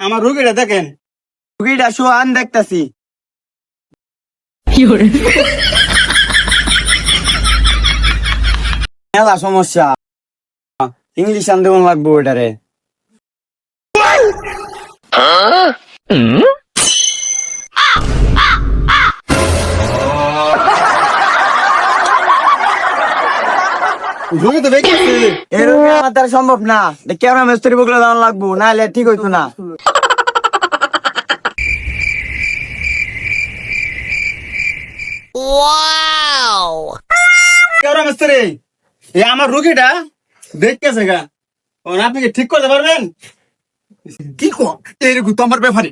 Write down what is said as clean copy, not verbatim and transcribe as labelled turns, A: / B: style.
A: আমার রুগীটা দেখেন।
B: রুগীটা শোয়ান দেখতাছি। মেলা সমস্যা, ইংলিশ আনতে মন লাগবো ওটারে।
A: রুগী তো বেঁচেছে।
B: এরকম আমার দ্বারা সম্ভব না, কেমন মিস্ত্রি বগলে দেওয়া লাগবো, নাহলে ঠিক হইতো না।
A: কেমন মিস্ত্রি? এই আমার রুগীটা দেখতেছে গা, আপনি কি ঠিক করতে পারবেন?
C: কি কো এরকম তো আমার ব্যাপারে